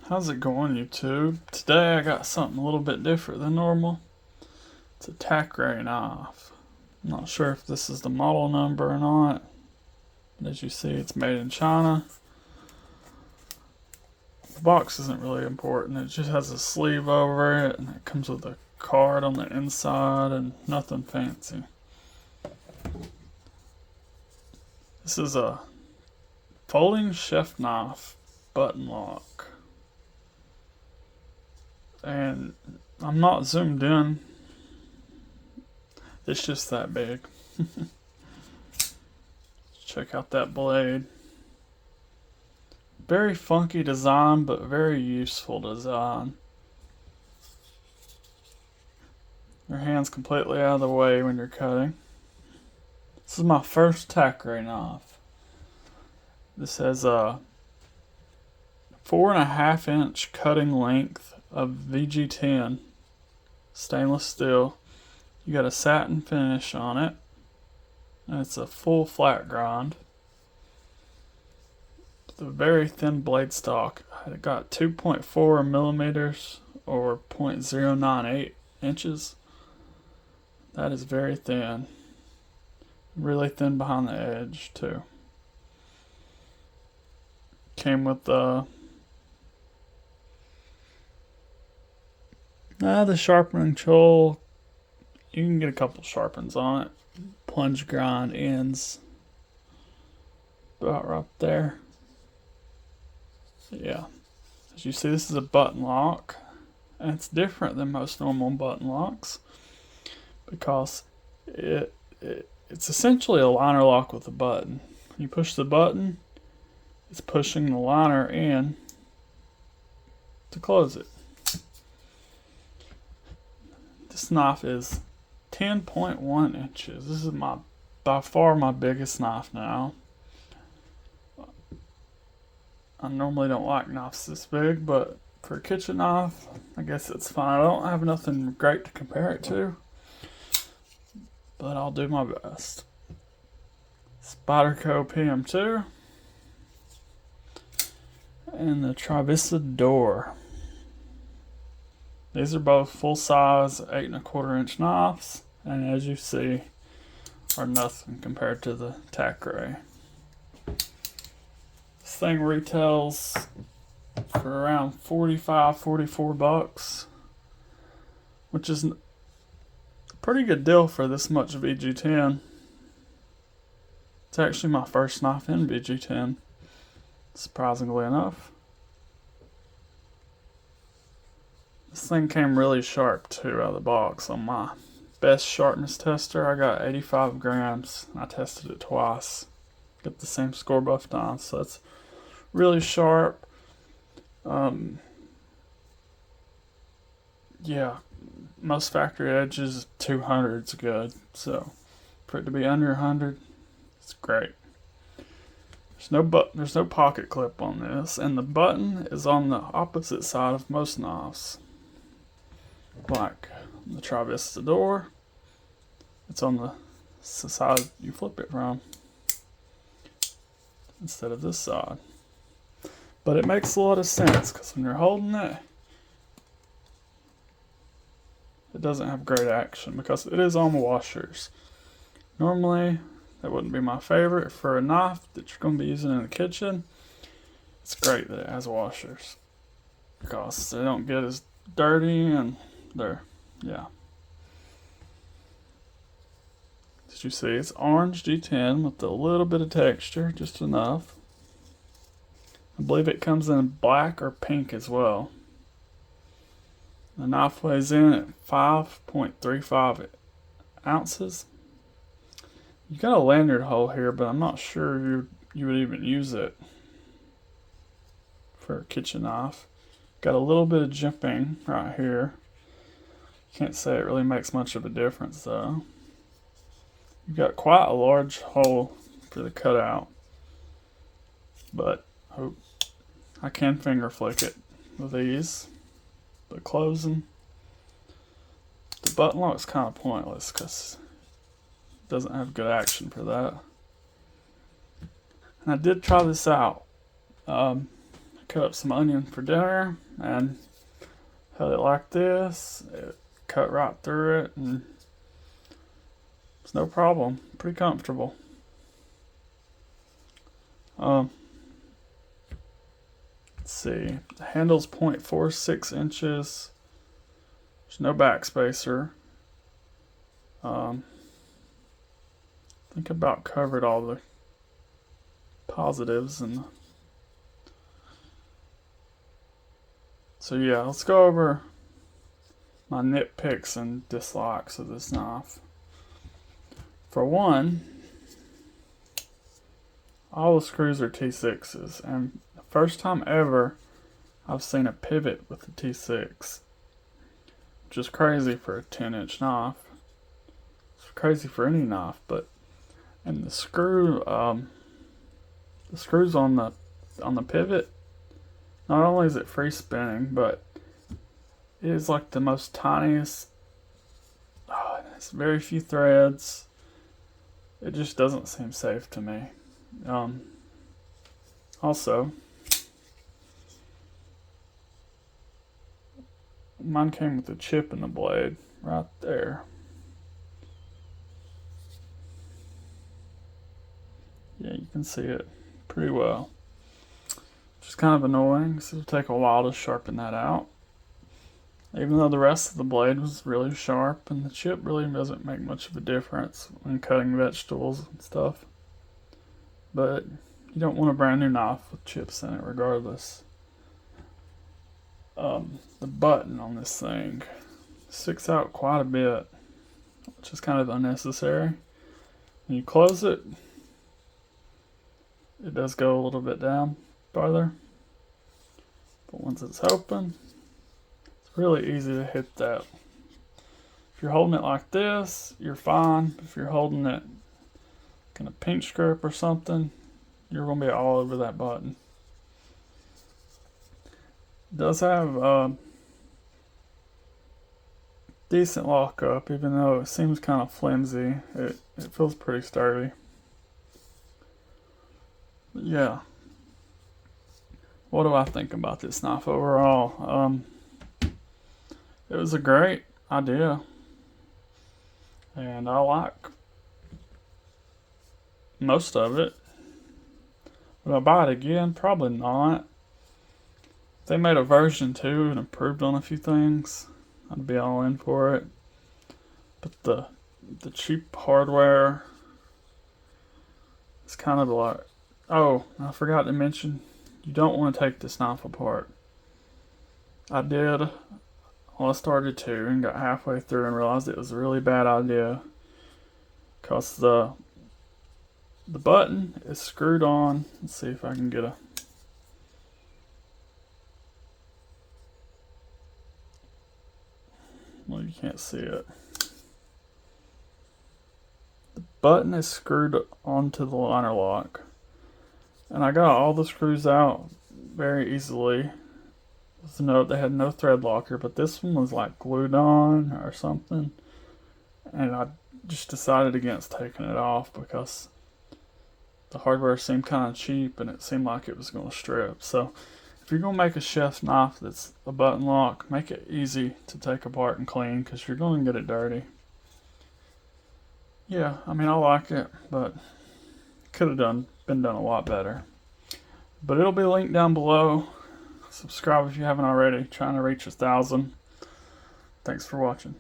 How's it going, YouTube? Today I got something a little bit different than normal. It's a Tacray knife. I'm not sure if this is the model number or not. But as you see, it's made in China. The box isn't really important. It just has a sleeve over it, and it comes with a card on the inside and nothing fancy. This is a folding chef knife button lock. And I'm not zoomed in. It's just that big. Check out that blade. Very funky design, but very useful design. Your hand's completely out of the way when you're cutting. This is my first Tacray knife. This has a 4.5 inch cutting length of VG10 stainless steel. You got a satin finish on it, and it's a full flat grind. It's a very thin blade stock. It got 2.4 millimeters or 0.098 inches. That is very thin. Really thin behind the edge too. Came with the sharpening tool. You can get a couple sharpens on it. Plunge grind ends about right there. Yeah. As you see, this is a button lock. And it's different than most normal button locks because it's essentially a liner lock with a button. You push the button, it's pushing the liner in to close it. This knife is 10.1 inches. This is by far my biggest knife now. I normally don't like knives this big, but for a kitchen knife, I guess it's fine. I don't have nothing great to compare it to, but I'll do my best. Spyderco PM2 and the Tacray. These are both full-size 8.25 inch knives, and as you see, are nothing compared to the Tacray. This thing retails for around 44 bucks, which is a pretty good deal for this much VG10. It's actually my first knife in VG10, surprisingly enough. This thing came really sharp too out of the box. On my best sharpness tester, I got 85 grams. I tested it twice. Got the same score both times, so it's really sharp. Yeah, most factory edges 200 is good. So for it to be under 100, it's great. There's no pocket clip on this, and the button is on the opposite side of most knives. Like the Tacray, it's on the side you flip it from instead of this side. But it makes a lot of sense because when you're holding it, it doesn't have great action because it is on washers. Normally, that wouldn't be my favorite for a knife that you're going to be using in the kitchen. It's great that it has washers because they don't get as dirty and yeah. As you see, it's orange G10 with a little bit of texture, just enough. I believe it comes in black or pink as well. The knife weighs in at 5.35 ounces. You got a lanyard hole here, but I'm not sure you would even use it for a kitchen knife. Got a little bit of jimping right here. Can't say it really makes much of a difference though. You've got quite a large hole for the cutout, but I can finger flick it with these. But closing, the button lock's kind of pointless because it doesn't have good action for that. And I did try this out. cut up some onion for dinner and held it like this. It cut right through it and it's no problem. Pretty comfortable. Let's see. The handle's 0.46 inches. There's no backspacer. I think about covered all the positives and so yeah, let's go over my nitpicks and dislikes of this knife. For one, all the screws are T6s, and the first time ever I've seen a pivot with a T6, which is crazy for a 10-inch knife. It's crazy for any knife, but and the screws on the pivot, not only is it free spinning, but it is like the most tiniest. Oh, it's very few threads. It just doesn't seem safe to me. Also, mine came with a chip in the blade right there. Yeah, you can see it pretty well. Which is kind of annoying, so it'll take a while to sharpen that out. Even though the rest of the blade was really sharp, and the chip really doesn't make much of a difference when cutting vegetables and stuff. But you don't want a brand new knife with chips in it regardless. The button on this thing sticks out quite a bit, which is kind of unnecessary. When you close it, it does go a little bit down farther. But once it's open, it's really easy to hit that. If you're holding it like this, you're fine. If you're holding it in a pinch grip or something, you're going to be all over that button. It does have decent lockup, even though it seems kind of flimsy. It feels pretty sturdy. But yeah. What do I think about this knife overall? It was a great idea. And I like most of it. Would I buy it again? Probably not. If they made a version 2 and improved on a few things, I'd be all in for it. But the cheap hardware is kind of like... Oh, I forgot to mention, you don't want to take this knife apart. I did. Well, I started to and got halfway through and realized it was a really bad idea. Because the button is screwed on. Let's see if I can get a... Well, you can't see it. The button is screwed onto the liner lock. And I got all the screws out very easily. So they had no thread locker, but this one was like glued on or something. And I just decided against taking it off because the hardware seemed kind of cheap and it seemed like it was going to strip. So if you're going to make a chef's knife that's a button lock, make it easy to take apart and clean because you're going to get it dirty. Yeah, I mean, I like it, but could have been done a lot better. But it'll be linked down below. Subscribe if you haven't already. Trying to reach 1,000. Thanks for watching.